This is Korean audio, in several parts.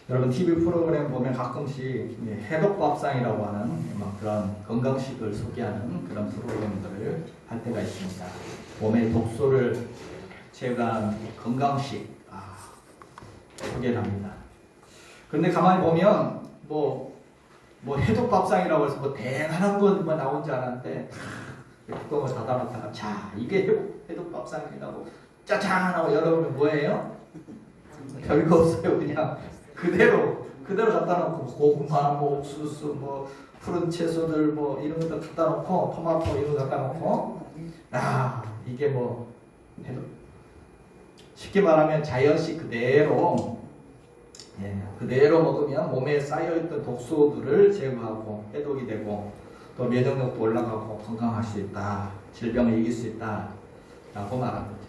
여러분 TV 프로그램 보면 가끔씩 해독밥상이라고 하는 막 그런 건강식을 소개하는 그런 프로그램들을 할 때가 있습니다. 몸의 독소를 제거한 건강식 소개를 합니다. 그런데 가만히 보면 뭐 해독밥상이라고 해서 뭐 대단한 건 뭐 나온 줄 알았는데 뚜껑을 닫아놨다가 자 이게 해독밥상이라고 짜잔 하고 열어보면 뭐예요? 별거 없어요. 그냥 그대로 갖다 놓고 고구마, 뭐 옥수수, 뭐 푸른 채소들 뭐 이런 것도 갖다 놓고 토마토 이런 거 갖다 놓고 이게 뭐 쉽게 말하면 자연식 그대로 그대로 먹으면 몸에 쌓여있던 독소들을 제거하고 해독이 되고 또 면역력도 올라가고 건강할 수 있다. 질병을 이길 수 있다. 라고 말하는 거죠.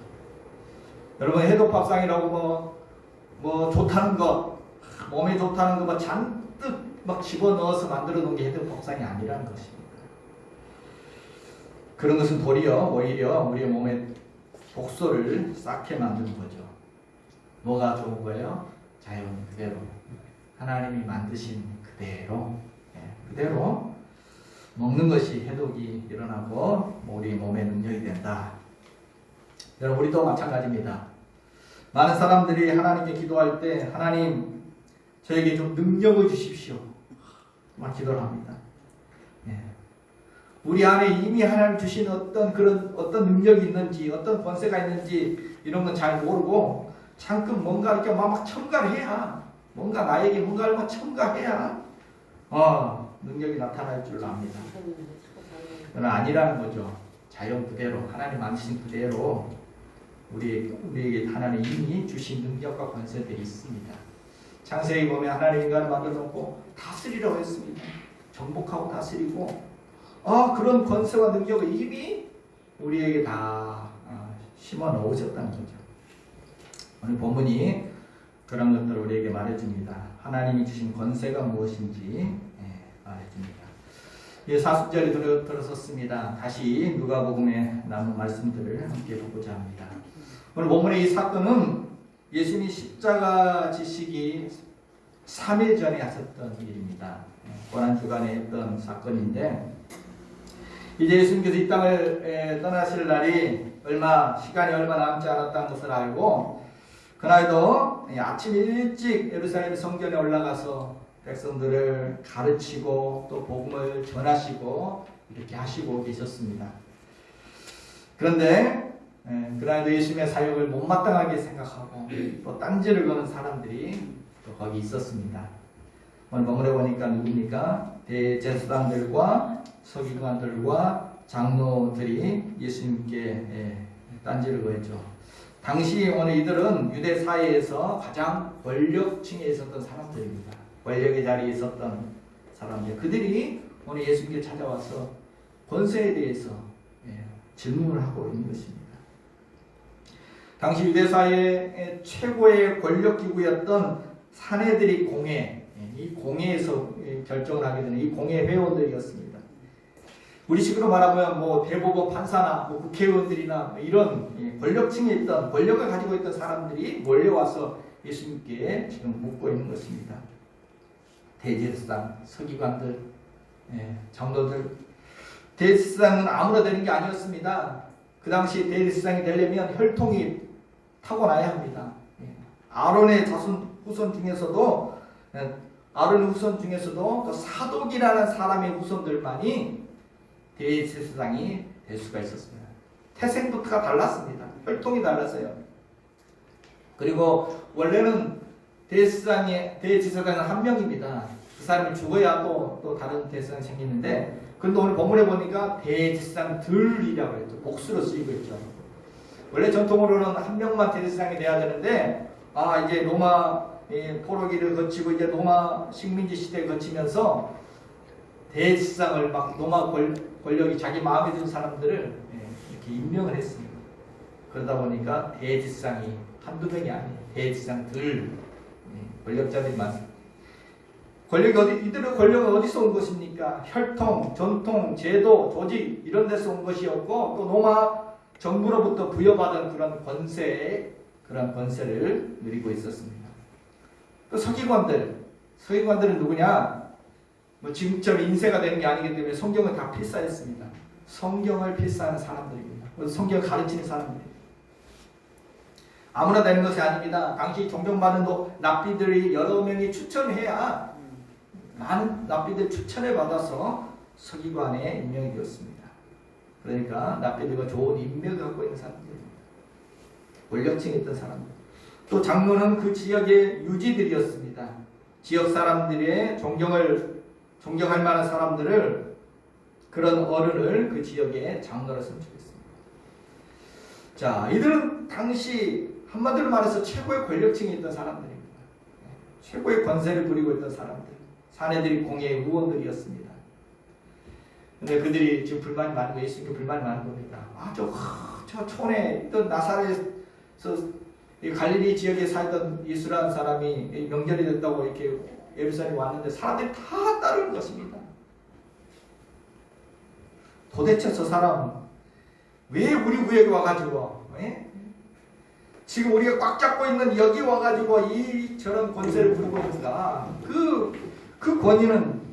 여러분 해독밥상이라고 뭐 좋다는 것 몸에 좋다는 거 막 잔뜩 막 집어넣어서 만들어 놓은 게 해독밥상이 아니라는 것입니다. 그런 것은 오히려 우리의 몸에 독소를 쌓게 만드는 거죠. 뭐가 좋은 거예요? 자연 그대로 하나님이 만드신 그대로 먹는 것이 해독이 일어나고 우리 몸에 능력이 된다. 여러분 우리도 마찬가지입니다. 많은 사람들이 하나님께 기도할 때 하나님 저에게 좀 능력을 주십시오. 막 기도를 합니다. 우리 안에 이미 하나님 주신 어떤 능력이 있는지 어떤 권세가 있는지 이런 건 잘 모르고 잠깐 뭔가 이렇게 막 첨가를 해야 뭔가 나에게 뭔가를 막 첨가해야 능력이 나타날 줄 압니다. 그러나 아니라는 거죠. 자연 그대로 하나님 만드신 그대로 우리에게 하나님 이미 주신 능력과 권세들이 있습니다. 창세기 보면 하나님 인간을 만들어 놓고 다스리라고 했습니다. 정복하고 다스리고 그런 권세와 능력을 이미 우리에게 다 심어 넣으셨다는 거죠. 오늘 본문이 그런 것들을 우리에게 말해줍니다. 하나님이 주신 권세가 무엇인지 말해줍니다. 이 사순절이 들어섰습니다. 다시 누가복음에 남은 말씀들을 함께 보고자 합니다. 오늘 본문의 이 사건은 예수님이 십자가 지시기 3일 전에 하셨던 일입니다. 고난주간에 했던 사건인데 이제 예수님께서 이 땅을 떠나실 날이 시간이 얼마 남지 않았다는 것을 알고 그날도 아침 일찍 예루살렘 성전에 올라가서 백성들을 가르치고 또 복음을 전하시고 이렇게 하시고 계셨습니다. 그런데 그날도 예수님의 사역을 못마땅하게 생각하고 또 딴지를 거는 사람들이 또 거기 있었습니다. 오늘 본문에 보니까 누굽니까? 대제사장들과 서기관들과 장로들이 예수님께 딴지를 거했죠. 당시 오늘 이들은 유대 사회에서 가장 권력층에 있었던 사람들입니다. 권력의 자리에 있었던 사람들. 그들이 오늘 예수님께 찾아와서 권세에 대해서 질문을 하고 있는 것입니다. 당시 유대 사회의 최고의 권력 기구였던 사내들이 공회, 이 공회에서 결정을 하게 되는 이 공회 회원들이었습니다. 우리식으로 말하면 대법원 판사나 국회의원들이나 이런 권력층에 있던 권력을 가지고 있던 사람들이 몰려와서 예수님께 지금 묻고 있는 것입니다. 대제사장, 서기관들, 장로들. 대제사장은 아무나 되는 게 아니었습니다. 그 당시 대제사장이 되려면 혈통이 타고나야 합니다. 아론의 후손 중에서도 또 사독이라는 사람의 후손들만이 대제사장이 될 수가 있었습니다. 태생부터가 달랐습니다. 혈통이 달랐어요. 그리고 원래는 대제사장은 한 명입니다. 그 사람이 죽어야 또 다른 대제사장이 생기는데 그런데 오늘 본문에 보니까 대제사장들이라고 했죠. 복수로 쓰이고 있죠. 원래 전통으로는 한 명만 대제사장이 돼야 되는데 이제 로마 포로기를 거치고 이제 로마 식민지 시대를 거치면서 대제사장을 막 로마 권력이 자기 마음에 드는 사람들을 이렇게 임명을 했습니다. 그러다 보니까 대제사장이 한두 명이 아니에요. 대제사장들 권력자들이 많습니다. 이들의 권력은 어디서 온 것입니까? 혈통, 전통, 제도, 조직 이런 데서 온 것이었고 또 로마 정부로부터 부여받은 그런 권세를 누리고 있었습니다. 또 서기관들은 누구냐? 뭐 지금처럼 인쇄가 되는 게 아니기 때문에 성경을 다 필사했습니다. 성경을 필사하는 사람들입니다. 성경을 가르치는 사람들입니다. 아무나 되는 것이 아닙니다. 당시 존경받은 랍비들이 여러 명이 추천해야 많은 랍비들 추천을 받아서 서기관에 임명이 되었습니다. 그러니까 랍비들과 좋은 인맥을 갖고 있는 사람들입니다. 권력층에 있던 사람들. 또 장로는 그 지역의 유지들이었습니다. 지역 사람들의 존경할 만한 사람들을, 그런 어른을 그 지역의 장로로 선출했습니다. 자, 이들은 당시 한마디로 말해서 최고의 권력층에 있던 사람들입니다. 최고의 권세를 부리고 있던 사람들. 사내들이 공예의 의원들이었습니다. 근데 그들이 지금 불만이 많은 거, 예수님께 불만이 많은 겁니다. 저 촌에 있던 나사렛에서 갈릴리 지역에 살던 예수라는 사람이 명절이 됐다고 이렇게 예루살렘에 왔는데 사람들이 다 따르는 것입니다. 도대체 저 사람 왜 우리 구역에 와가지고 지금 우리가 꽉 잡고 있는 여기 와가지고 저런 권세를 부리고 있는가? 그 권위는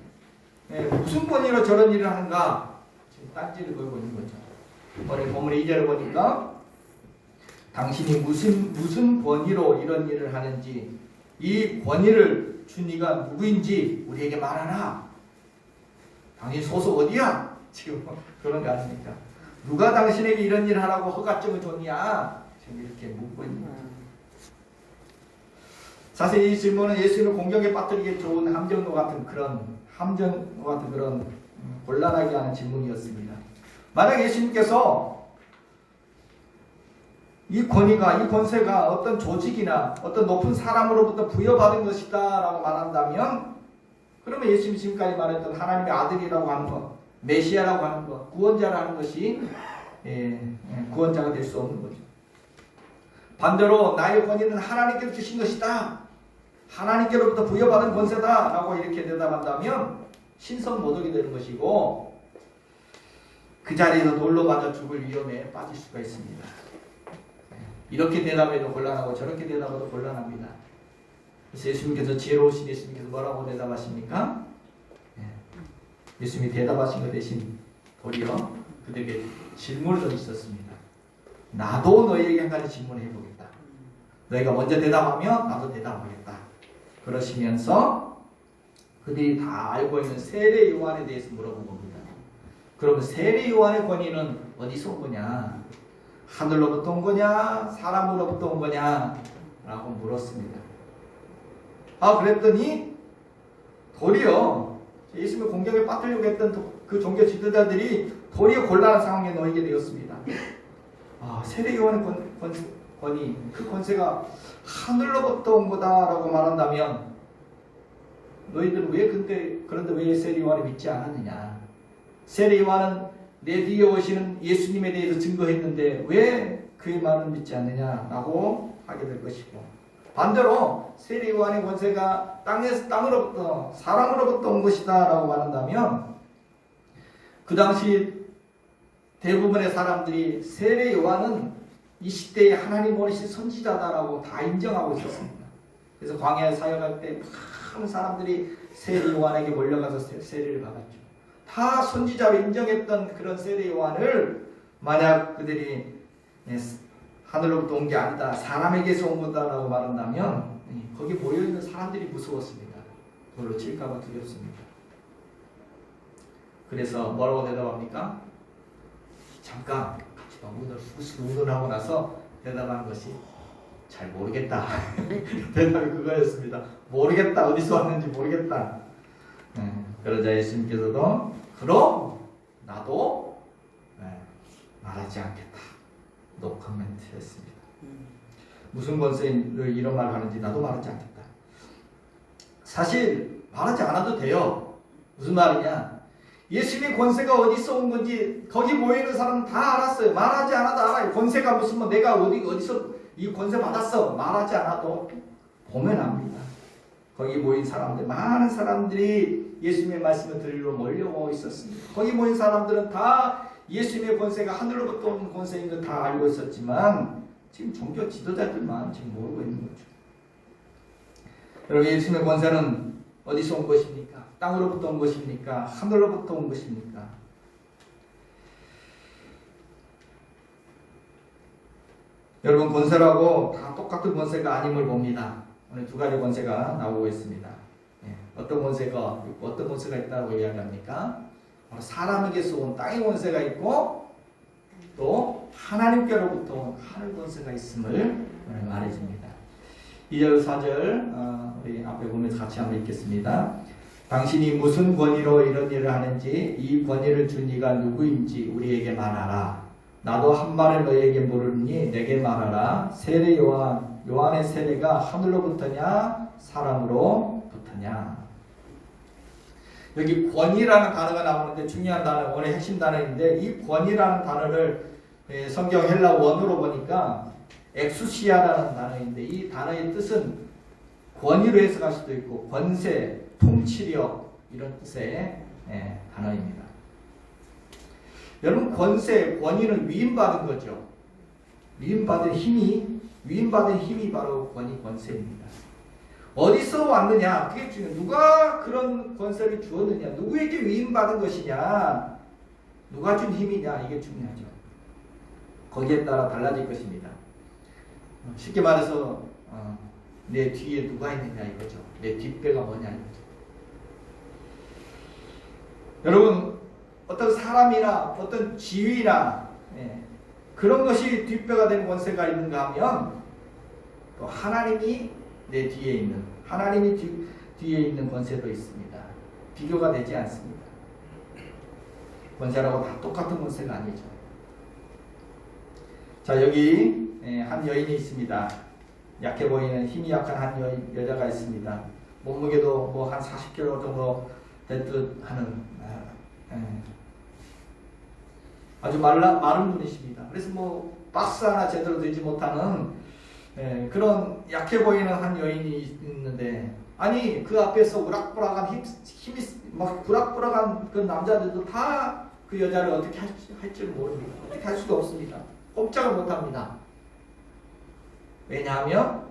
무슨 권위로 저런 일을 하는가? 지금 딴지를 걸고 있는 거죠. 오늘 본문의 2절을 보니까 당신이 무슨 권위로 이런 일을 하는지, 이 권위를 준 이가 누구인지 우리에게 말하라. 당신 소속 어디야? 지금 그런 거 아닙니까? 누가 당신에게 이런 일을 하라고 허가증을 줬냐? 지금 이렇게 묻고 있는 거죠. 사실 이 질문은 예수님을 공격에 빠뜨리기 좋은 함정과 같은 그런 곤란하게 하는 질문이었습니다. 만약 예수님께서 이 권위가, 이 권세가 어떤 조직이나 어떤 높은 사람으로부터 부여받은 것이다 라고 말한다면, 그러면 예수님이 지금까지 말했던 하나님의 아들이라고 하는 것, 메시아라고 하는 것, 구원자라는 것이 구원자가 될 수 없는 거죠. 반대로 나의 권위는 하나님께서 주신 것이다, 하나님께로부터 부여받은 권세다 라고 이렇게 대답한다면 신성모독이 되는 것이고, 그 자리에서 돌로 맞아 죽을 위험에 빠질 수가 있습니다. 이렇게 대답해도 곤란하고 저렇게 대답해도 곤란합니다. 그래서 예수님께서, 지혜로우신 예수님께서 뭐라고 대답하십니까? 예수님이 대답하신 것 대신 도리어 그들에게 질문을 던지셨습니다. 나도 너희에게 한 가지 질문을 해보겠다. 너희가 먼저 대답하면 나도 대답하겠다. 그러시면서 그들이 다 알고 있는 세례 요한에 대해서 물어본 겁니다. 그러면 세례 요한의 권위는 어디서 온 거냐? 하늘로부터 온 거냐? 사람으로부터 온 거냐? 라고 물었습니다. 그랬더니 도리어 예수님의 공격에 빠뜨리려고 했던 그 종교 지도자들이 도리어 곤란한 상황에 놓이게 되었습니다. 세례 요한의 권위, 그 권세가 하늘로부터 온 거다라고 말한다면 너희들은 그런데 왜 세례 요한을 믿지 않았느냐? 세례 요한은 내 뒤에 오시는 예수님에 대해서 증거했는데 왜 그의 말을 믿지 않느냐라고 하게 될 것이고, 반대로 세례 요한의 권세가 땅으로부터, 사람으로부터 온 것이다 라고 말한다면, 그 당시 대부분의 사람들이 세례 요한은 이 시대에 하나님 보내신 선지자다라고 다 인정하고 있었습니다. 그래서 광야에 사역할 때 많은 사람들이 세례 요한에게 몰려가서 세례를 받았죠. 다 선지자로 인정했던 그런 세례 요한을 만약 그들이 하늘로부터 온 게 아니다, 사람에게서 온 거다라고 말한다면 거기 모여있는 사람들이 무서웠습니다. 그걸로 칠까봐 두렵습니다. 그래서 뭐라고 대답합니까? 잠깐 같이 운운하고 나서 대답한 것이 잘 모르겠다. 대답이 그거였습니다. 모르겠다. 어디서 왔는지 모르겠다. 그러자 예수님께서도 그럼 나도 말하지 않겠다. 노 코멘트 했습니다. 무슨 권세로 이런 말을 하는지 나도 말하지 않겠다. 사실 말하지 않아도 돼요. 무슨 말이냐? 예수님의 권세가 어디서 온 건지 거기 모여있는 사람은 다 알았어요. 말하지 않아도 알아요. 권세가 무슨 내가 어디서 이 권세 받았어. 말하지 않아도 보면 압니다. 거기 모인 사람들, 많은 사람들이 예수님의 말씀을 들으러 몰려오고 있었습니다. 거기 모인 사람들은 다 예수님의 권세가 하늘로부터 온 권세인 걸 다 알고 있었지만 지금 종교 지도자들만 지금 모르고 있는 거죠. 여러분, 예수님의 권세는 어디서 온 것입니까? 땅으로부터 온 것입니까? 하늘로부터 온 것입니까? 여러분, 권세라고 다 똑같은 권세가 아님을 봅니다. 오늘 두 가지 권세가 나오고 있습니다. 어떤 권세가 있고 어떤 권세가 있다고 이야기합니까? 사람에게서 온 땅의 권세가 있고 또 하나님께로부터 온 하늘 권세가 있음을 말해줍니다. 2절 4절 우리 앞에 보면서 같이 한번 읽겠습니다. 당신이 무슨 권위로 이런 일을 하는지 이 권위를 준 이가 누구인지 우리에게 말하라. 나도 한 말을 너희에게 물으니 내게 말하라. 세례 요한의 세례가 하늘로부터냐 사람으로부터냐. 여기 권위라는 단어가 나오는데 중요한 단어, 오늘 핵심 단어인데 이 권위라는 단어를 성경 헬라 원어로 보니까 엑수시아라는 단어인데 이 단어의 뜻은 권위로 해석할 수도 있고 권세, 통치력 이런 뜻의 단어입니다. 여러분, 권세, 권위는 위임받은 거죠. 위임받은 힘이 바로 권위, 권세입니다. 어디서 왔느냐? 그게 중요해요. 누가 그런 권세를 주었느냐? 누구에게 위임받은 것이냐? 누가 준 힘이냐? 이게 중요하죠. 거기에 따라 달라질 것입니다. 쉽게 말해서 내 뒤에 누가 있느냐 이거죠. 내 뒷배가 뭐냐 이거죠. 여러분, 어떤 사람이나 어떤 지위나 그런 것이 뒷배가 되는 권세가 있는가 하면 또 하나님이 내 뒤에 있는 하나님이 뒤에 있는 권세도 있습니다. 비교가 되지 않습니다. 권세라고 다 똑같은 권세가 아니죠. 자, 여기 한 여인이 있습니다. 약해 보이는 힘이 약한 한 여자가 있습니다. 몸무게도 뭐 한 40kg 정도 될 듯 하는 아주 마른 분이십니다. 그래서 뭐 박스 하나 제대로 되지 못하는 그런 약해 보이는 한 여인이 있는데, 아니 그 앞에서 우락부락한 힘이 막 부락부락한 그 남자들도 다 그 여자를 어떻게 할 줄 모릅니다. 어떻게 할 수도 없습니다. 꼼짝을 못합니다. 왜냐하면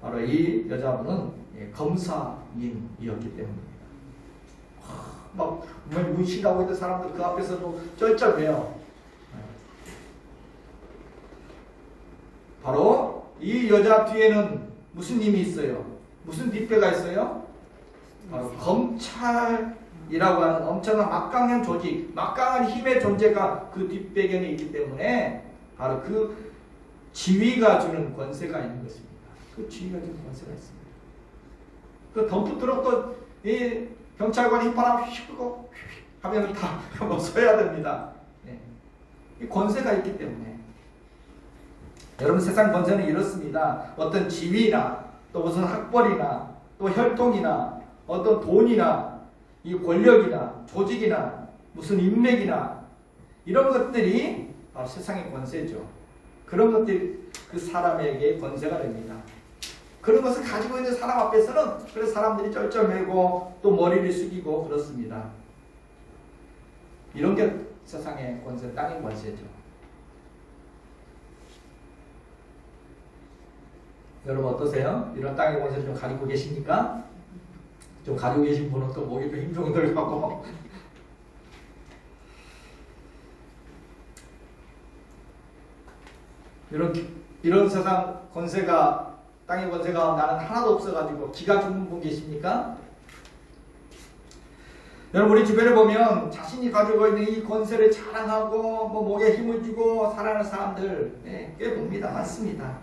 바로 이 여자분은 검사인이었기 때문입니다. 막 문신하고 있는 사람들 그 앞에서도 쩔쩔매요. 바로 이 여자 뒤에는 무슨 힘이 있어요? 무슨 뒷배가 있어요? 바로 검찰이라고 하는 엄청난 막강한 조직, 막강한 힘의 존재가 그 뒷배경에 있기 때문에 바로 그 지위가 주는 권세가 있는 것입니다. 그 지위가 주는 권세가 있습니다. 그 덤프 트럭도 이 경찰관이 휘파람 휘고 하면 다 서야 됩니다. 이 권세가 있기 때문에. 여러분, 세상 권세는 이렇습니다. 어떤 지위나 또 무슨 학벌이나 또 혈통이나 어떤 돈이나 이 권력이나 조직이나 무슨 인맥이나 이런 것들이 바로 세상의 권세죠. 그런 것들이 그 사람에게 권세가 됩니다. 그런 것을 가지고 있는 사람 앞에서는 그래서 사람들이 쩔쩔매고 또 머리를 숙이고 그렇습니다. 이런 게 세상의 권세, 땅의 권세죠. 여러분 어떠세요? 이런 땅의 권세를 좀 가지고 계십니까? 좀 가지고 계신 분은 또 목이 좀 힘좀 들고 이런 세상 권세가, 땅의 권세가 나는 하나도 없어가지고 기가 죽는 분 계십니까? 여러분, 우리 주변에 보면 자신이 가지고 있는 이 권세를 자랑하고 뭐 목에 힘을 주고 살아가는 사람들 꽤 봅니다. 많습니다.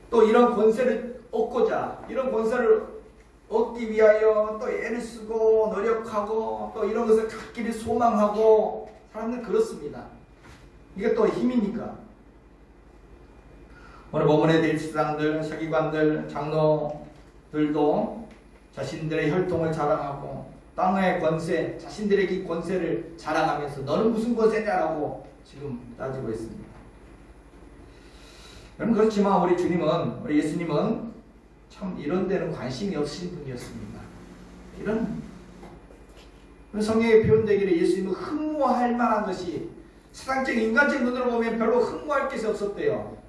또 이런 권세를 얻고자, 이런 권세를 얻기 위하여 또 애를 쓰고 노력하고 또 이런 것을 갖기를 소망하고 사람들 그렇습니다. 이게 또 힘이니까. 오늘 본문의 대지사장들, 서기관들, 장로들도 자신들의 혈통을 자랑하고 땅의 권세, 자신들에게 이 권세를 자랑하면서 너는 무슨 권세냐라고 지금 따지고 있습니다. 여러분, 그렇지만 우리 예수님은 참 이런 데는 관심이 없으신 분이었습니다. 이런 성경에 표현되기를 예수님은 흠모할 만한 것이 세상적 인간적 눈으로 보면 별로 흠모할 것이 없었대요.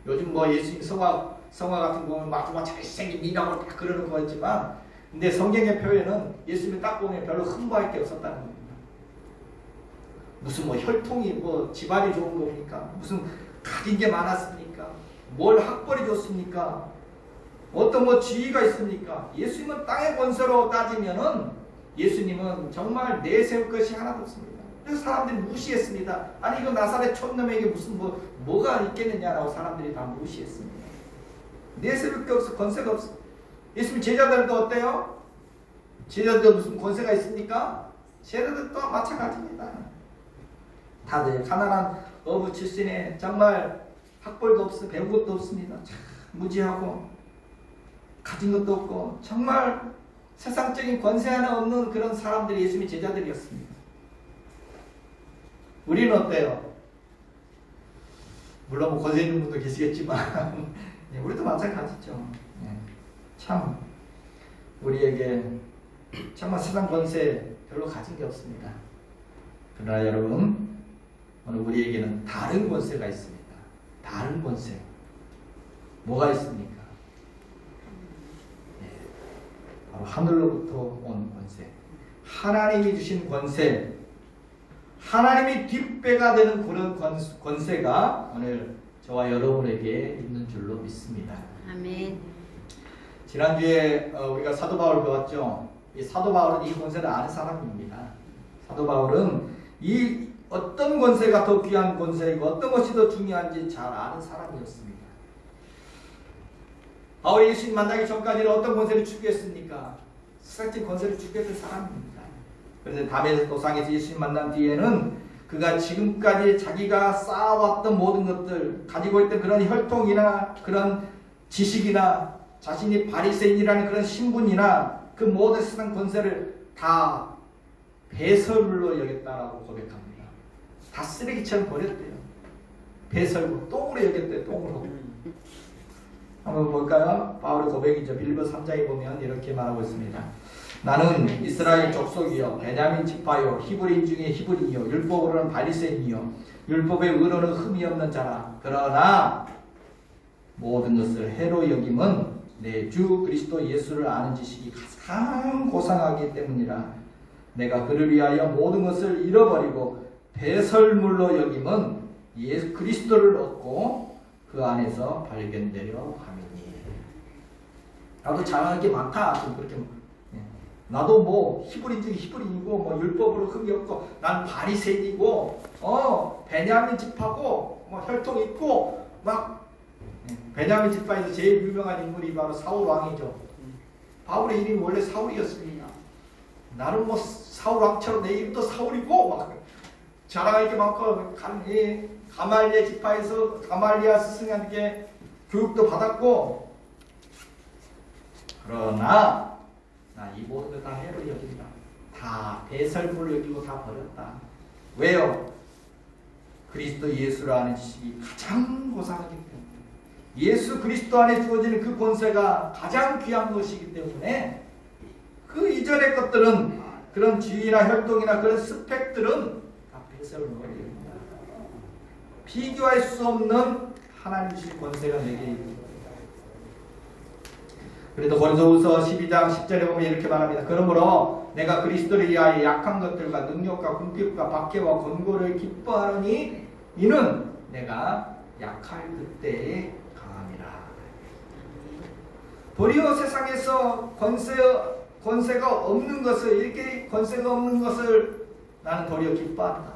요즘 뭐 예수님 성화 같은 거 보면 막 잘생긴 미남을 딱 그려놓은 거였지만, 근데 성경의 표현은 예수님이 딱 보면 별로 흥부할 게 없었다는 겁니다. 무슨 뭐 혈통이 뭐 집안이 좋은 겁니까? 무슨 가진 게 많았습니까? 뭘 학벌이 좋습니까? 어떤 뭐 지위가 있습니까? 예수님은 땅의 권세로 따지면은 예수님은 정말 내세울 것이 하나도 없습니다. 그래서 사람들이 무시했습니다. 아니 이거 나사렛 촌놈에게 무슨 뭐가 있겠느냐라고 사람들이 다 무시했습니다. 내세울 게 없어, 권세가 없어. 예수님 제자들도 어때요? 제자들 무슨 권세가 있습니까? 제자들 또한 마찬가지입니다. 다들 가난한 어부 출신에 정말 학벌도 없어, 배운 것도 없습니다. 참 무지하고 가진 것도 없고 정말 세상적인 권세 하나 없는 그런 사람들이 예수님의 제자들이었습니다. 우리는 어때요? 물론 뭐 권세 있는 분도 계시겠지만 우리도 마찬가지죠. 참 우리에게 정말 세상 권세 별로 가진 게 없습니다. 그러나 여러분, 오늘 우리에게는 다른 권세가 있습니다. 다른 권세. 뭐가 있습니까? 바로 하늘로부터 온 권세. 하나님이 주신 권세. 하나님이 뒷배가 되는 그런 권세가 오늘 저와 여러분에게 있는 줄로 믿습니다. 아멘. 지난주에 우리가 사도 바울 배웠죠. 이 사도 바울은 이 권세를 아는 사람입니다. 사도 바울은 이 어떤 권세가 더 귀한 권세이고 어떤 것이 더 중요한지 잘 아는 사람이었습니다. 바울이 예수님 만나기 전까지는 어떤 권세를 추구했습니까? 세상적 권세를 추구했던 사람입니다. 그런데 담에색 도상에서 예수님 만난 뒤에는 그가 지금까지 자기가 쌓아왔던 모든 것들, 가지고 있던 그런 혈통이나 그런 지식이나 자신이 바리새인이라는 그런 신분이나 그 모든 세상 권세를 다 배설물로 여겼다라고 고백합니다. 다 쓰레기처럼 버렸대요. 배설물, 똥으로 여겼대요. 똥으로. 한번 볼까요? 바울의 고백이죠. 빌립보 3장에 보면 이렇게 말하고 있습니다. 나는 이스라엘 족속이요 베냐민 지파요 히브리인 중에 히브리요 율법으로는 바리새인이요 율법의 의로는 흠이 없는 자라. 그러나 모든 것을 해로 여김은 내 주 그리스도 예수를 아는 지식이 가장 고상하기 때문이라. 내가 그를 위하여 모든 것을 잃어버리고 배설물로 여김은 예수 그리스도를 얻고 그 안에서 발견되려 함이니. 나도 잘하는 게 많다. 좀 그렇게 나도 뭐 히브리인 중에 히브리인이고 뭐 율법으로 흠이 없고 난 바리새인이고 베냐민 지파고 뭐 혈통 있고 막 베냐민 지파에서 제일 유명한 인물이 바로 사울 왕이죠. 바울의 이름이 원래 사울이었습니다. 나는 뭐 사울 왕처럼 내 이름도 사울이고 막 자랑할 게 많고 가말리아 지파에서 가말리아 스승한테 교육도 받았고. 그러나 나 이 모든 걸 다 해로 여긴다. 다 배설물로 여기고 다 버렸다. 왜요? 그리스도 예수를 아는 지식이 가장 고상하기 때문에, 예수 그리스도 안에 주어지는 그 권세가 가장 귀한 것이기 때문에 그 이전의 것들은 그런 지위나 혈통이나 그런 스펙들은 다 배설물로 여깁니다. 비교할 수 없는 하나님 주신 권세가 내게 있는. 그래도 고린도후서 12장 10절에 보면 이렇게 말합니다. 그러므로 내가 그리스도를 위하여 약한 것들과 능력과 궁핍과 박해와 권고를 기뻐하노니 이는 내가 약할 그때에 강함이라. 도리어 세상에서 권세가 없는 것을, 이렇게 권세가 없는 것을 나는 도리어 기뻐한다.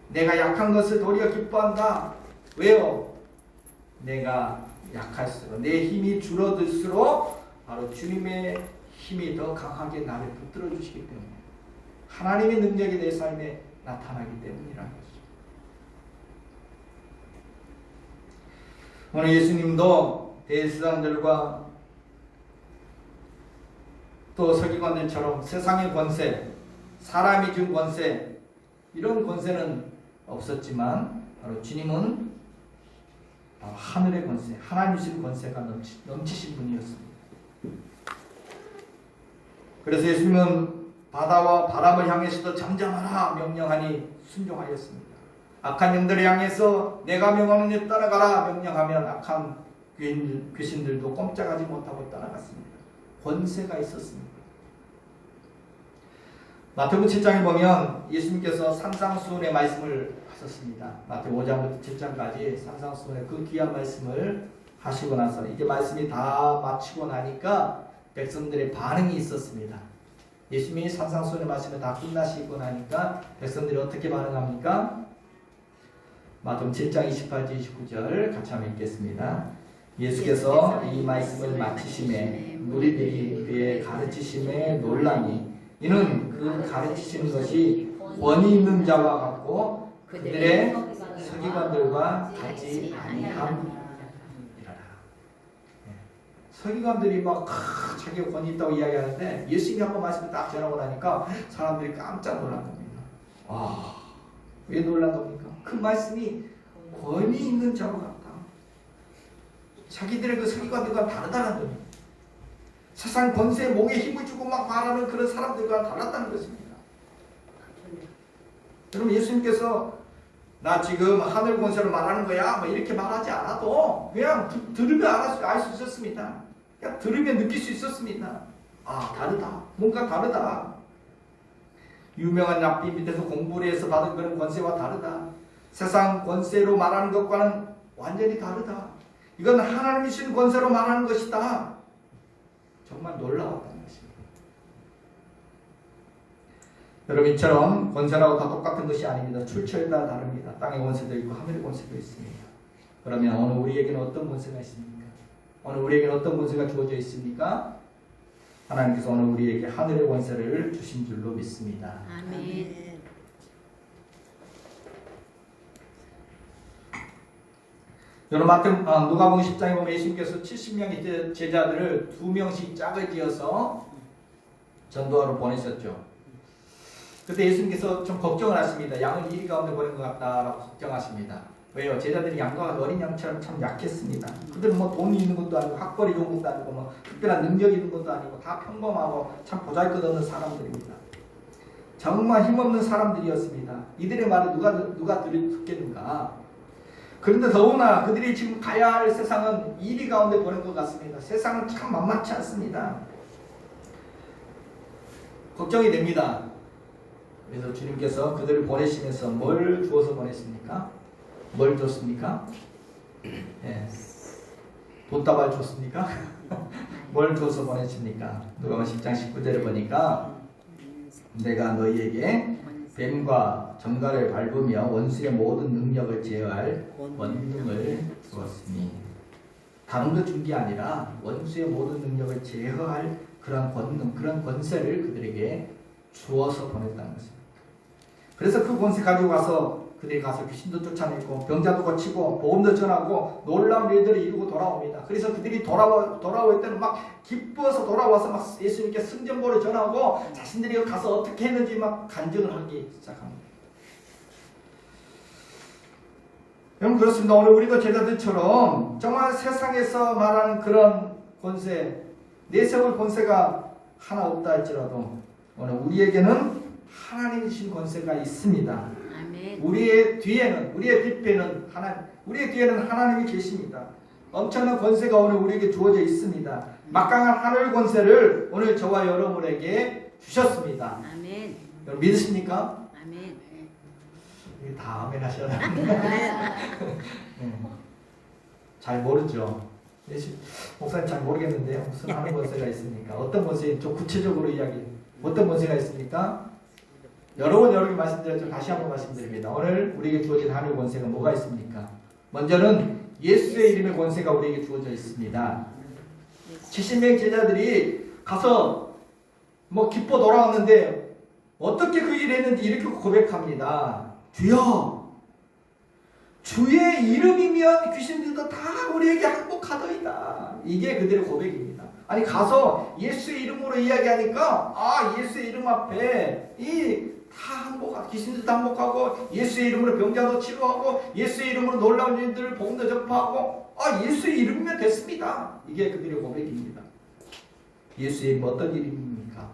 내가 약한 것을 도리어 기뻐한다. 왜요? 내가 약할수록, 내 힘이 줄어들수록 바로 주님의 힘이 더 강하게 나를 붙들어 주시기 때문에, 하나님의 능력이 내 삶에 나타나기 때문이라는 것이죠. 오늘 예수님도 대제사장들과 또 서기관들처럼 세상의 권세, 사람이 준 권세, 이런 권세는 없었지만 바로 주님은 바로 하늘의 권세, 하나님 주신 권세가 넘치신 분이었습니다. 그래서 예수님은 바다와 바람을 향해서도 잠잠하라 명령하니 순종하였습니다. 악한 영들을 향해서 내가 명하는 일 따라가라 명령하면 악한 귀신들도 꼼짝하지 못하고 떠나갔습니다. 권세가 있었습니다. 마태복음 7장에 보면 예수님께서 산상수훈의 말씀을 하셨습니다. 마태복음 5장부터 7장까지 산상수훈의 그 귀한 말씀을 하시고 나서 이제 말씀이 다 마치고 나니까 백성들의 반응이 있었습니다. 예수님이 산상수훈의 말씀이 다 끝나시고 나니까 백성들이 어떻게 반응합니까? 마태복음 7장 28절 29절 같이 한번 읽겠습니다. 예수께서 이 말씀을 마치심에 무리들이 그의 가르치심에 놀라니 이는 그 가르치시는 것이 권위 있는 자와 같고 그들의 서기관들과 같지 아니함이라. 서기관들이 막 자기가 권위 있다고 이야기하는데 예수님이 한번 말씀을 딱 전하고 나니까 사람들이 깜짝 놀란 겁니다. 왜 놀란 겁니까? 그 말씀이 권위 있는 자와 같다. 자기들의 그 서기관들과 다르다는 겁니다. 세상 권세에 목에 힘을 주고 막 말하는 그런 사람들과 달랐다는 것입니다. 여러분 예수님께서 나 지금 하늘 권세로 말하는 거야 뭐 이렇게 말하지 않아도 그냥 들으면 알 수 있었습니다. 그냥 들으면 느낄 수 있었습니다. 다르다. 뭔가 다르다. 유명한 랍비 밑에서 공부를 해서 받은 그런 권세와 다르다. 세상 권세로 말하는 것과는 완전히 다르다. 이건 하나님이 주신 권세로 말하는 것이다. 정말 놀라웠다는 것입니다. 여러분 이처럼 권세라고 다 똑같은 것이 아닙니다. 출처에 따라 다릅니다. 땅의 권세도 있고 하늘의 권세도 있습니다. 그러면 오늘 우리에게는 어떤 권세가 있습니까? 오늘 우리에게는 어떤 권세가 주어져 있습니까? 하나님께서 오늘 우리에게 하늘의 권세를 주신 줄로 믿습니다. 아멘. 여러분 누가복음 10장에 보면 예수님께서 70명의 제자들을 2명씩 짝을 지어서 전도하러 보내셨죠. 그때 예수님께서 좀 걱정을 하십니다. 양을 이리 가운데 보낸 것 같다라고 걱정하십니다. 왜요? 제자들이 양과 어린 양처럼 참 약했습니다. 그들은 뭐 돈이 있는 것도 아니고 학벌이 좋은 것도 아니고 뭐 특별한 능력이 있는 것도 아니고 다 평범하고 참 보잘것없는 사람들입니다. 정말 힘없는 사람들이었습니다. 이들의 말을 누가 듣겠는가? 그런데 더구나 그들이 지금 가야 할 세상은 이리 가운데 보낸 것 같습니다. 세상은 참 만만치 않습니다. 걱정이 됩니다. 그래서 주님께서 그들을 보내시면서 뭘 주어서 보냈습니까? 뭘 줬습니까? 돈다발 줬습니까? 뭘 줘서 보내십니까? 누가복음 10장 19절에 보니까 내가 너희에게 뱀과 정갈을 밟으며 원수의 모든 능력을 제어할 권능을 주었으니 다른 거 준 게 아니라 원수의 모든 능력을 제어할 그런 권능, 그런 권세를 그들에게 주어서 보냈다는 것입니다. 그래서 그 권세 가지고 가서 그들이 가서 귀신도 쫓아내고 병자도 고치고 복음도 전하고 놀라운 일들을 이루고 돌아옵니다. 그래서 그들이 돌아올 때는 막 기뻐서 돌아와서 막 예수님께 승전보를 전하고 자신들이 가서 어떻게 했는지 막 간증을 하기 시작합니다. 여러분 그렇습니다. 오늘 우리도 제자들처럼 정말 세상에서 말하는 그런 권세, 내세울 권세가 하나 없다 할지라도 오늘 우리에게는 하나님이 주신 권세가 있습니다. 아멘. 우리의 뒷배는 우리의 뒤에는 하나님이 계십니다. 엄청난 권세가 오늘 우리에게 주어져 있습니다. 막강한 하늘 권세를 오늘 저와 여러분에게 주셨습니다. 아멘. 여러분 믿으십니까? 아멘. 다 아멘 하셔야 됩니다. 잘 모르죠. 목사님 잘 모르겠는데요. 무슨 하늘 권세가 있습니까? 어떤 권세? 좀 구체적으로 어떤 권세가 있습니까? 여러 번 말씀드렸죠. 다시 한번 말씀드립니다. 오늘 우리에게 주어진 하늘 권세가 뭐가 있습니까? 먼저는 예수의 이름의 권세가 우리에게 주어져 있습니다. 70명 제자들이 가서 뭐 기뻐 돌아왔는데 어떻게 그 일을 했는지 이렇게 고백합니다. 주여, 주의 이름이면 귀신들도 다 우리에게 항복하더이다. 이게 그들의 고백입니다. 아니 가서 예수의 이름으로 이야기하니까 예수의 이름 앞에 귀신들도 항복하고 예수의 이름으로 병자도 치료하고 예수의 이름으로 놀라운 일들을 복음도 전파하고 예수의 이름이면 됐습니다. 이게 그들의 고백입니다. 예수의 이름 어떤 이름입니까?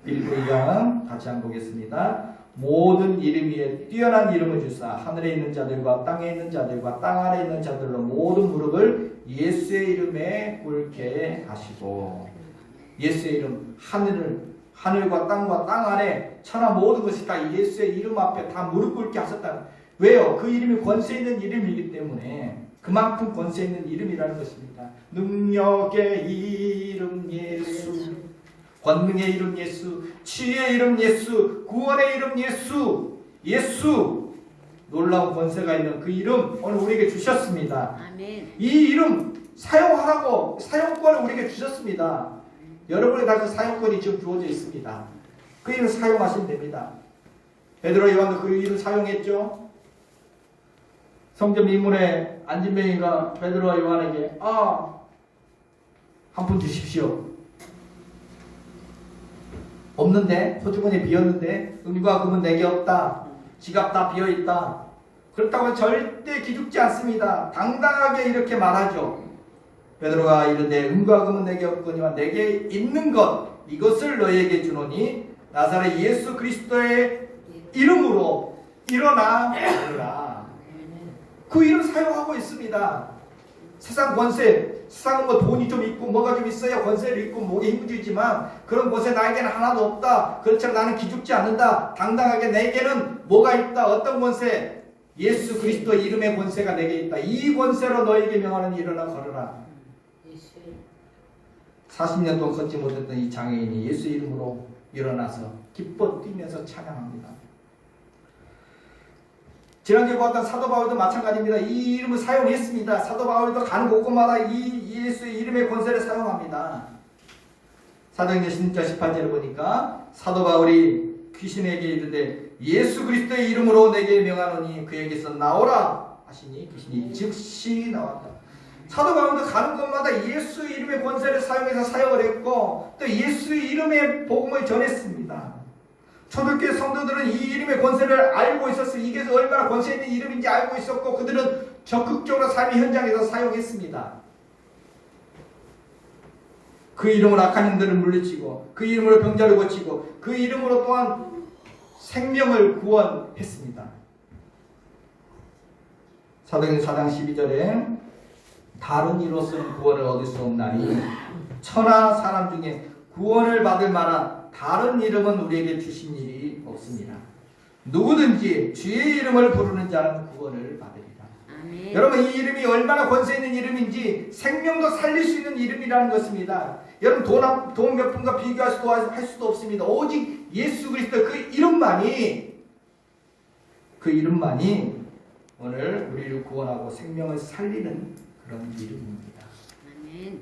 빌립보 2장 같이 한번 보겠습니다. 모든 이름 위에 뛰어난 이름을 주사 하늘에 있는 자들과 땅에 있는 자들과 땅 아래에 있는 자들로 모든 무릎을 예수의 이름에 옳게 하시고 예수의 이름 하늘과 땅과 땅 안에 천하 모든 것이 다 예수의 이름 앞에 다 무릎 꿇게 하셨다. 왜요? 그 이름이 권세 있는 이름이기 때문에 그만큼 권세 있는 이름이라는 것입니다. 능력의 이름 예수, 권능의 이름 예수, 치유의 이름 예수, 구원의 이름 예수, 예수 놀라운 권세가 있는 그 이름 오늘 우리에게 주셨습니다. 아멘. 이 이름 사용하라고 사용권을 우리에게 주셨습니다. 여러분의 다 그 사용권이 지금 주어져 있습니다. 그 이름 사용하시면 됩니다. 베드로 요한도 그 이름 사용했죠. 성전 미문에 안진뱅이가 베드로와 요한에게 한 푼 주십시오. 없는데 소주머니 비었는데 은과 금은 내게 없다. 지갑 다 비어있다. 그렇다고 절대 기죽지 않습니다. 당당하게 이렇게 말하죠. 베드로가 이르되 은과 금은 내게 없거니와 내게 있는 것 이것을 너희에게 주노니 나사렛 예수 그리스도의 이름으로 일어나 걸으라. 그 이름 사용하고 있습니다. 세상 권세, 세상은 뭐 돈이 좀 있고 뭐가 좀 있어야 권세를 있고 목에 힘을 주지만 그런 권세 나에게는 하나도 없다. 그렇지만 나는 기죽지 않는다. 당당하게 내게는 뭐가 있다. 어떤 권세? 예수 그리스도 이름의 권세가 내게 있다. 이 권세로 너에게 명하는 일어나 걸어라. 40년 동안 걷지 못했던 이 장애인이 예수 이름으로 일어나서 기뻐 뛰면서 찬양합니다. 지난주에 보았던 사도 바울도 마찬가지입니다. 이 이름을 사용했습니다. 사도 바울도 가는 곳곳마다 이 예수의 이름의 권세를 사용합니다. 사도행전 16장 18절을 보니까 사도 바울이 귀신에게 이르되 예수 그리스도의 이름으로 내게 명하노니 그에게서 나오라 하시니 귀신이 즉시 나왔다. 사도 바울도 가는 곳마다 예수 이름의 권세를 사용해서 사역을 했고 또 예수 이름의 복음을 전했습니다. 초대교회 성도들은 이 이름의 권세를 알고 있었어요. 이게 얼마나 권세 있는 이름인지 알고 있었고 그들은 적극적으로 삶의 현장에서 사용했습니다. 그 이름으로 악한 영들을 물리치고 그 이름으로 병자를 고치고 그 이름으로 또한 생명을 구원했습니다. 사도행전 4장 12절에 다른 이로서는 구원을 얻을 수 없나니 천하 사람 중에 구원을 받을 만한 다른 이름은 우리에게 주신 일이 없습니다. 누구든지 주의 이름을 부르는 자는 구원을 받으리라. 아멘. 여러분 이 이름이 얼마나 권세 있는 이름인지 생명도 살릴 수 있는 이름이라는 것입니다. 여러분 돈 몇 푼과 비교할 수도 할 수도 없습니다. 오직 예수 그리스도 그 이름만이 오늘 우리를 구원하고 생명을 살리는 그런 이름입니다. 아멘.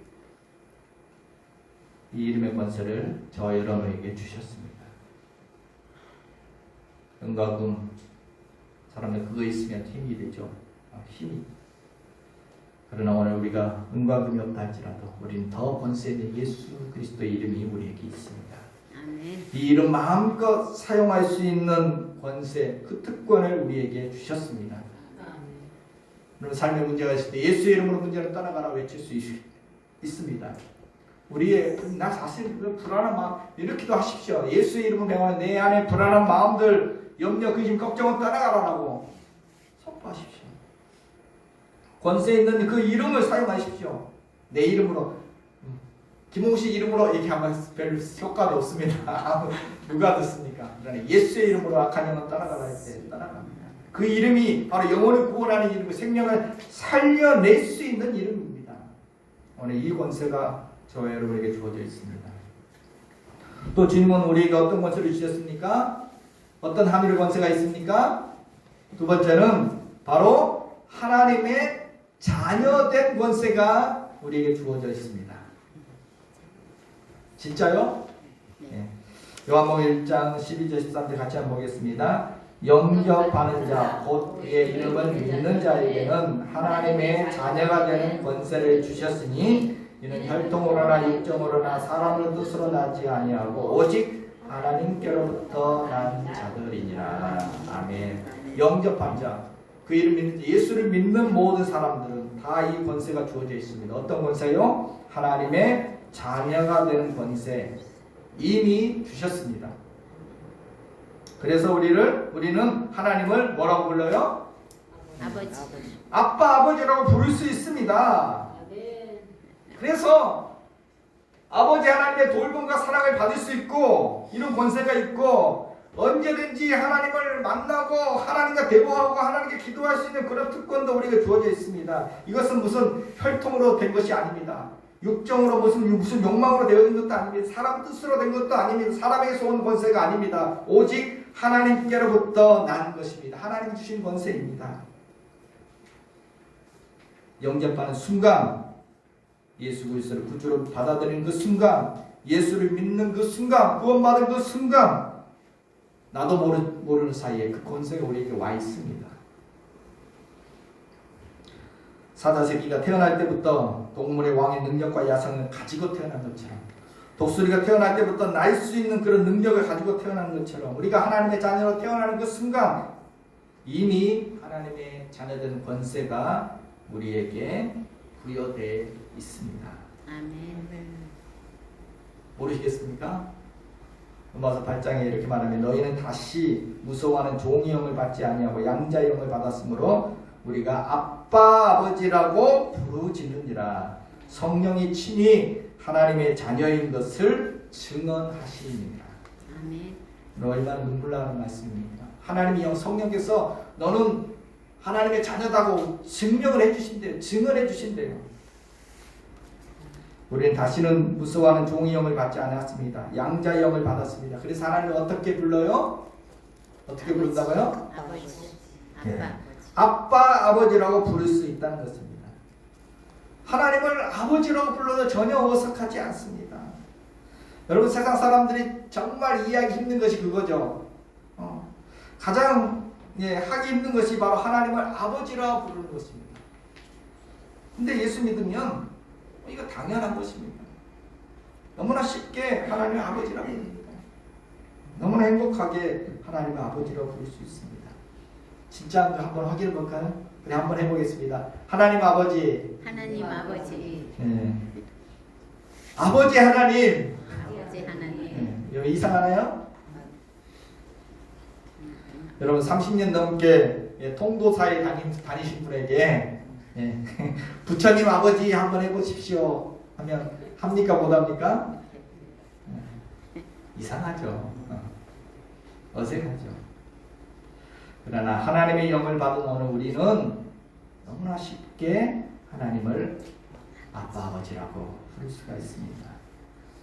이 이름의 권세를 저 여러분에게 주셨습니다. 은과 금 사람은 그거 있으면 힘이 되죠. 힘이. 그러나 오늘 우리가 은과 금이 없다 할지라도 우리는 더 권세 있는 예수 그리스도의 이름이 우리에게 있습니다. 아멘. 이 이름 마음껏 사용할 수 있는 권세, 그 특권을 우리에게 주셨습니다. 여러분 삶에 문제가 있을 때 예수의 이름으로 문제를 떠나가라 외칠 수 있습니다. 나 사실 불안한 마음 이렇게도 하십시오. 예수의 이름으로 명하는 내 안에 불안한 마음들, 염려, 근심, 걱정은 떠나가라라고 선포하십시오. 권세 있는 그 이름을 사용하십시오. 내 이름으로 김홍식 이름으로 얘기하면 별 효과도 없습니다. 누가 듣습니까? 그러나 예수의 이름으로 악한 영은 떠나가라 할 때 떠나갑니다. 그 이름이 바로 영혼을 구원하는 이름이고 생명을 살려낼 수 있는 이름입니다. 오늘 이 권세가 저와 여러분에게 주어져 있습니다. 또 주님은 우리에게 어떤 권세를 주셨습니까? 어떤 하늘의 권세가 있습니까? 두 번째는 바로 하나님의 자녀된 권세가 우리에게 주어져 있습니다. 진짜요? 네. 요한복음 1장 12절 13절 같이 한번 보겠습니다. 영접하는 자, 곧 그의 이름을 믿는 자에게는 하나님의 자녀가 되는 권세를 주셨으니 이는 혈통으로나 육정으로나 사람의 뜻으로 나지 아니하고 오직 하나님께로부터 난 자들이니라. 아멘. 영접한 자, 그 이름 믿는 자, 예수를 믿는 모든 사람들은 다 이 권세가 주어져 있습니다. 어떤 권세요? 하나님의 자녀가 되는 권세 이미 주셨습니다. 그래서 우리는 하나님을 뭐라고 불러요? 아버지. 아빠, 아버지라고 부를 수 있습니다. 그래서 아버지 하나님의 돌봄과 사랑을 받을 수 있고 이런 권세가 있고 언제든지 하나님을 만나고 하나님과 대화하고 하나님께 기도할 수 있는 그런 특권도 우리에게 주어져 있습니다. 이것은 무슨 혈통으로 된 것이 아닙니다. 육정으로 무슨 욕망으로 되어 있는 것도 아닙니다. 사람 뜻으로 된 것도 아닙니다. 사람에게서 온 권세가 아닙니다. 오직 하나님께로부터 난 것입니다. 하나님 주신 권세입니다. 영접하는 순간, 예수 그리스도를 구주로 받아들이는 그 순간, 예수를 믿는 그 순간, 구원받은 그 순간, 나도 모르는 사이에 그 권세가 우리에게 와 있습니다. 사자새끼가 태어날 때부터 동물의 왕의 능력과 야성을 가지고 태어난 것처럼, 독수리가 태어날 때부터 날 수 있는 그런 능력을 가지고 태어난 것처럼, 우리가 하나님의 자녀로 태어나는 그 순간 이미 하나님의 자녀된 권세가 우리에게 부여되어 있습니다. 아멘. 모르시겠습니까? 로마서 8장에 이렇게 말하면 너희는 다시 무서워하는 종의 영을 받지 아니하고 양자의 영을 받았으므로 우리가 아빠 아버지라고 부르짖느니라. 성령이 친히 하나님의 자녀인 것을 증언하시니라. 아멘. 얼마나 눈물 나는 말씀입니다. 하나님의 영 성령께서 너는 하나님의 자녀다고 증명을 해주신대요. 증언해 주신대요. 우리는 다시는 무서워하는 종의 영을 받지 않았습니다. 양자의 영을 받았습니다. 그래서 하나님을 어떻게 불러요? 어떻게 부른다고요? 아버지. 네. 아빠. 아빠 아버지라고 부를 수 있다는 것입니다. 하나님을 아버지라고 불러도 전혀 어색하지 않습니다. 여러분, 세상 사람들이 정말 이해하기 힘든 것이 그거죠. 가장 하기 힘든 것이 바로 하나님을 아버지라고 부르는 것입니다. 근데 예수 믿으면 이거 당연한 것입니다. 너무나 쉽게 하나님의 아버지라고 부릅니다. 너무나 행복하게 하나님의 아버지라고 부를 수 있습니다. 진짜 한번 확인해 볼까요? 그래, 한번 해보겠습니다. 하나님 아버지. 하나님 아버지. 네. 아버지 하나님. 아버지 하나님. 네. 여러분 이상하나요? 여러분 30년 넘게 통도사에 다니신 분에게 부처님 아버지 한번 해보십시오 하면 합니까 못합니까? 이상하죠. 어색하죠. 그러나 하나님의 영을 받은 오늘 우리는 너무나 쉽게 하나님을 아빠 아버지라고 부를 수가 있습니다.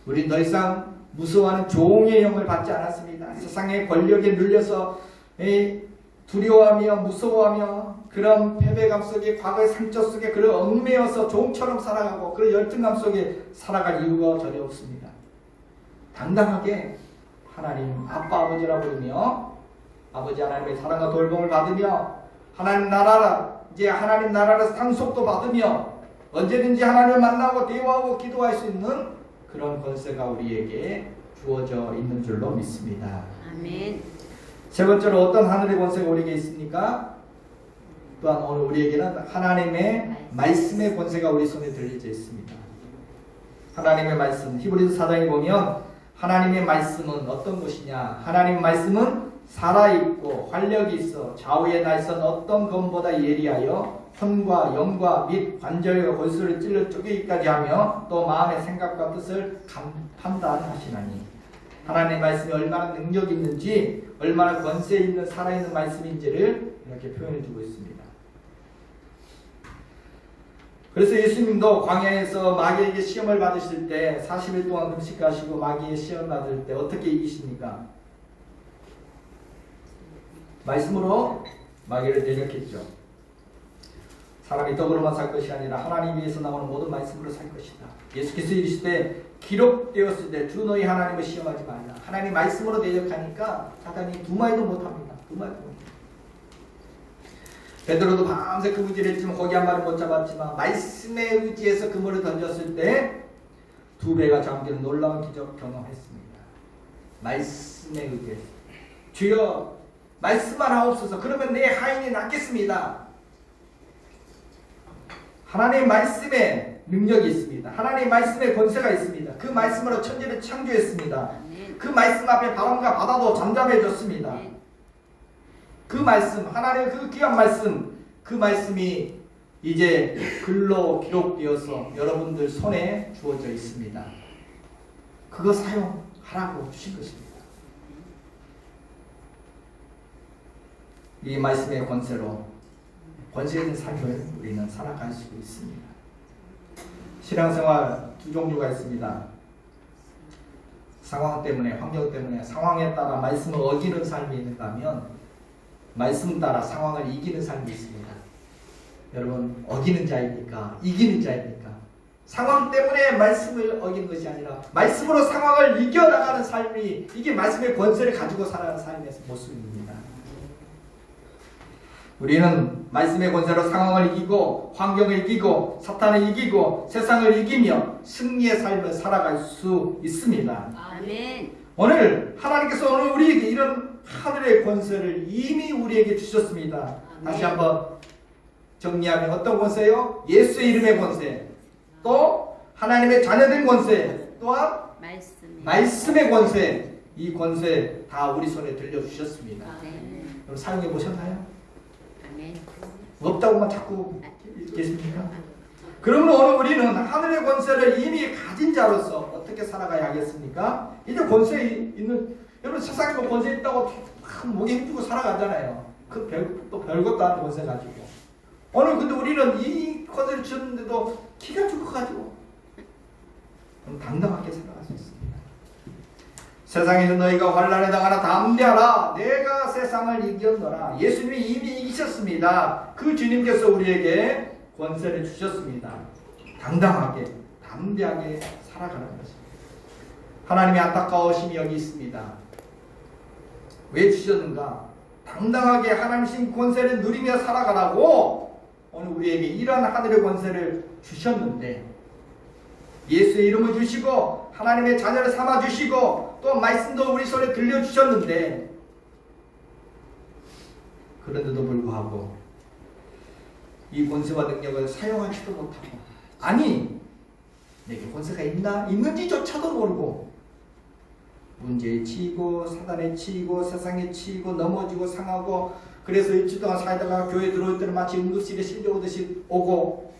우리는 더 이상 무서워하는 종의 영을 받지 않았습니다. 세상의 권력에 눌려서 두려워하며 무서워하며 그런 패배감 속에, 과거의 상처 속에 그런 얽매여서 종처럼 살아가고 그런 열등감 속에 살아갈 이유가 전혀 없습니다. 당당하게 하나님 아빠 아버지라 부르며 아버지 하나님의 사랑과 돌봄을 받으며 하나님 나라를 상속도 받으며 언제든지 하나님을 만나고 대화하고 기도할 수 있는 그런 권세가 우리에게 주어져 있는 줄로 믿습니다. 아멘. 세 번째로 어떤 하늘의 권세가 우리에게 있습니까? 또한 오늘 우리에게는 하나님의 말씀의 권세가 우리 손에 들려져 있습니다. 하나님의 말씀, 히브리서 4장에 보면 하나님의 말씀은 어떤 것이냐? 하나님의 말씀은 살아있고 활력이 있어 좌우에 날선 어떤 검보다 예리하여 혼과 영과 및 관절과 골수를 찔러 쪼개기까지 하며 또 마음의 생각과 뜻을 판단하시나니. 하나님의 말씀이 얼마나 능력이 있는지, 얼마나 권세 있는 살아있는 말씀인지를 이렇게 표현해 주고 있습니다. 그래서 예수님도 광야에서 마귀에게 시험을 받으실 때 40일 동안 금식하시고 마귀의 시험 받을 때 어떻게 이기십니까? 말씀으로 마귀를 대적했죠. 사람이 떡으로만 살 것이 아니라 하나님 위에서 나오는 모든 말씀으로 살 것이다. 예수께서 이르시되 기록되었을 때 주 너희 하나님을 시험하지 말라. 하나님 말씀으로 대적하니까 사단이 두 마디도 못합니다. 두 마디도 못합니다. 베드로도 밤새 그물질을 했지만 고기 한 마리 못 잡았지만 말씀에 의지해서 그물을 던졌을 때 두 배가 잠기는 놀라운 기적 경험했습니다. 말씀에 의지해서 주여 말씀만 하옵소서. 그러면 내 하인이 낫겠습니다. 하나님의 말씀에 능력이 있습니다. 하나님의 말씀에 권세가 있습니다. 그 말씀으로 천지를 창조했습니다. 그 말씀 앞에 바람과 바다도 잠잠해졌습니다. 그 말씀, 하나님의 그 귀한 말씀, 그 말씀이 이제 글로 기록되어서 여러분들 손에 주어져 있습니다. 그거 사용하라고 주신 것입니다. 이 말씀의 권세로 권세 있는 삶을 우리는 살아갈 수 있습니다. 신앙생활 두 종류가 있습니다. 상황 때문에, 환경 때문에 상황에 따라 말씀을 어기는 삶이 있는가 하면 말씀 따라 상황을 이기는 삶이 있습니다. 여러분, 어기는 자입니까? 이기는 자입니까? 상황 때문에 말씀을 어기는 것이 아니라 말씀으로 상황을 이겨나가는 삶이, 이게 말씀의 권세를 가지고 살아가는 삶의 모습입니다. 우리는 말씀의 권세로 상황을 이기고 환경을 이기고 사탄을 이기고 세상을 이기며 승리의 삶을 살아갈 수 있습니다. 아멘. 오늘 하나님께서 오늘 우리에게 이런 하늘의 권세를 이미 우리에게 주셨습니다. 다시 한번 정리하면 어떤 권세요? 예수의 이름의 권세, 또 하나님의 자녀된 권세, 또한 말씀의 권세. 이 권세 다 우리 손에 들려주셨습니다. 여러분 사용해 보셨나요? 없다고만 자꾸 읽겠습니까? 그러면 오늘 우리는 하늘의 권세를 이미 가진 자로서 어떻게 살아가야 하겠습니까? 이제 권세 있는, 여러분 세상에 뭐 권세 있다고 막 목에 힘주고 살아가잖아요. 그 별것도 아닌 권세 가지고. 오늘 근데 우리는 이 권세를 주셨는데도 기가 죽어가지고 당당하게 살아갈 수 있습니다. 세상에서 너희가 환난에 당하나 담대하라. 내가 세상을 이겼노라. 예수님이 이미 이기셨습니다. 그 주님께서 우리에게 권세를 주셨습니다. 당당하게, 담대하게 살아가는 것입니다. 하나님의 안타까우심이 여기 있습니다. 왜 주셨는가? 당당하게 하나님 신 권세를 누리며 살아가라고 오늘 우리에게 이러한 하늘의 권세를 주셨는데, 예수의 이름을 주시고 하나님의 자녀를 삼아주시고 또 말씀도 우리 손에 들려주셨는데, 그런데도 불구하고 이 권세와 능력을 사용하지도 못하고, 아니 내게 권세가 있는지조차도 모르고 문제에 치이고 사단에 치이고 세상에 치이고 넘어지고 상하고, 그래서 일주일 동안 살다가 교회 들어올 때는 마치 응급실에 실려오듯이 오고,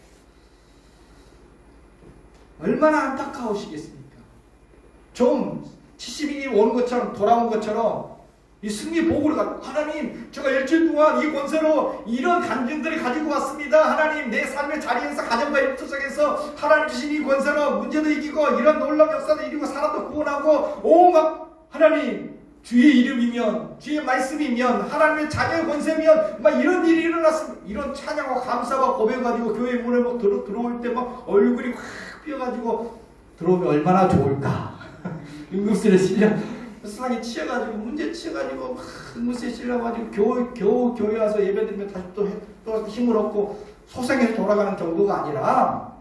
얼마나 안타까우시겠습니까? 좀 70일이 오는 것처럼, 돌아온 것처럼 이 승리 보고를 가지고, 하나님 제가 일주일 동안 이 권세로 이런 간증들을 가지고 왔습니다. 하나님 내 삶의 자리에서 가정과 일터 속에서 하나님 주신 이 권세로 문제도 이기고 이런 놀라운 역사도 이루고 사람도 구원하고, 막 하나님 주의 이름이면 주의 말씀이면 하나님의 자녀의 권세면 막 이런 일이 일어났습니다. 이런 찬양과 감사와 고백 가지고 교회 문에 막 들어올 때 막 얼굴이 확 피어가지고 들어오면 얼마나 좋을까. 응급실에 실려 세상에 치여가지고 문제 치여가지고 응급실에 실려가지고 겨우 교회 와서 예배드리면 다시 또 힘을 얻고 소생해서 돌아가는 정도가 아니라,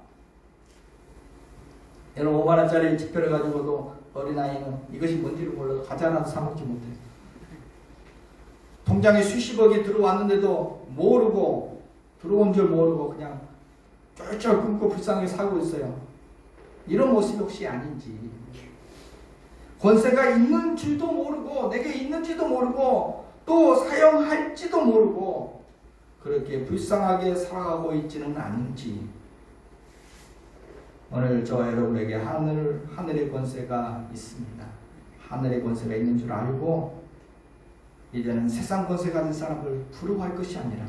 여러분 5만 원짜리 지폐를 가지고도 어린아이는 이것이 뭔지를 몰라도 과자 하나도 사 먹지 못해. 통장에 수십억이 들어왔는데도 모르고, 들어온 줄 모르고 그냥 쫄쫄 굶고 불쌍하게 살고 있어요. 이런 모습이 혹시 아닌지. 권세가 있는 줄도 모르고 내게 있는지도 모르고 또 사용할지도 모르고 그렇게 불쌍하게 살아가고 있지는 않은지, 오늘 저와 여러분에게 하늘의 권세가 있습니다. 하늘의 권세가 있는 줄 알고 이제는 세상 권세 가진 사람을 부러워할 것이 아니라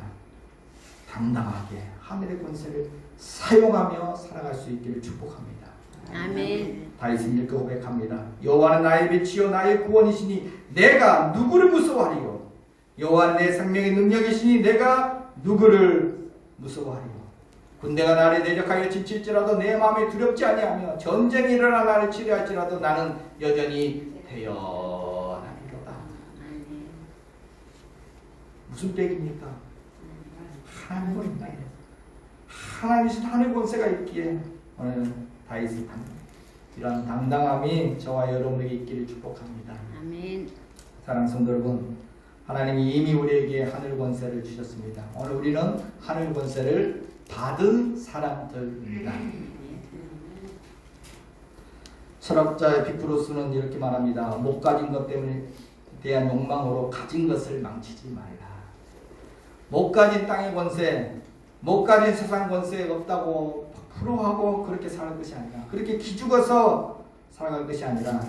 당당하게 하늘의 권세를 사용하며 살아갈 수 있기를 축복합니다. 아멘. 다윗은 이렇게 고백합니다. 여호와는 나의 빛이요 나의 구원이시니 내가 누구를 무서워하리요. 여호와는 내 생명의 능력이시니 내가 누구를 무서워하리요. 군대가 나를 대적하여 지칠지라도 내 마음이 두렵지 아니하며 전쟁이 일어나 나를 치료할지라도 나는 여전히 태연하리로다. 무슨 백입니까? 하나님 권세가, 하나님이신 하늘 권세가 있기에 오늘 다윗이 이런 당당함이 저와 여러분에게 있기를 축복합니다. 아멘. 사랑하는 성도 여러분, 하나님이 이미 우리에게 하늘 권세를 주셨습니다. 오늘 우리는 하늘 권세를 받은 사람들입니다. 철학자 에피쿠로스는 이렇게 말합니다. 못 가진 것 때문에 대한 욕망으로 가진 것을 망치지 말라. 못 가진 땅의 권세, 못 가진 세상 권세 없다고 프로하고 그렇게 살 것이 아니라, 그렇게 기죽어서 살아갈 것이 아니라,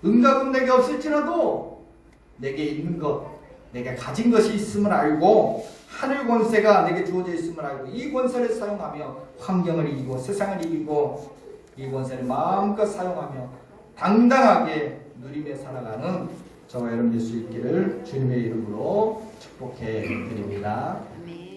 은과금 내게 없을지라도 내게 있는 것, 내가 가진 것이 있음을 알고, 하늘 권세가 내게 주어져 있음을 알고, 이 권세를 사용하며 환경을 이기고 세상을 이기고 이 권세를 마음껏 사용하며 당당하게 누리며 살아가는 저와 여러분 될 수 있기를 주님의 이름으로 축복해 드립니다. 아멘.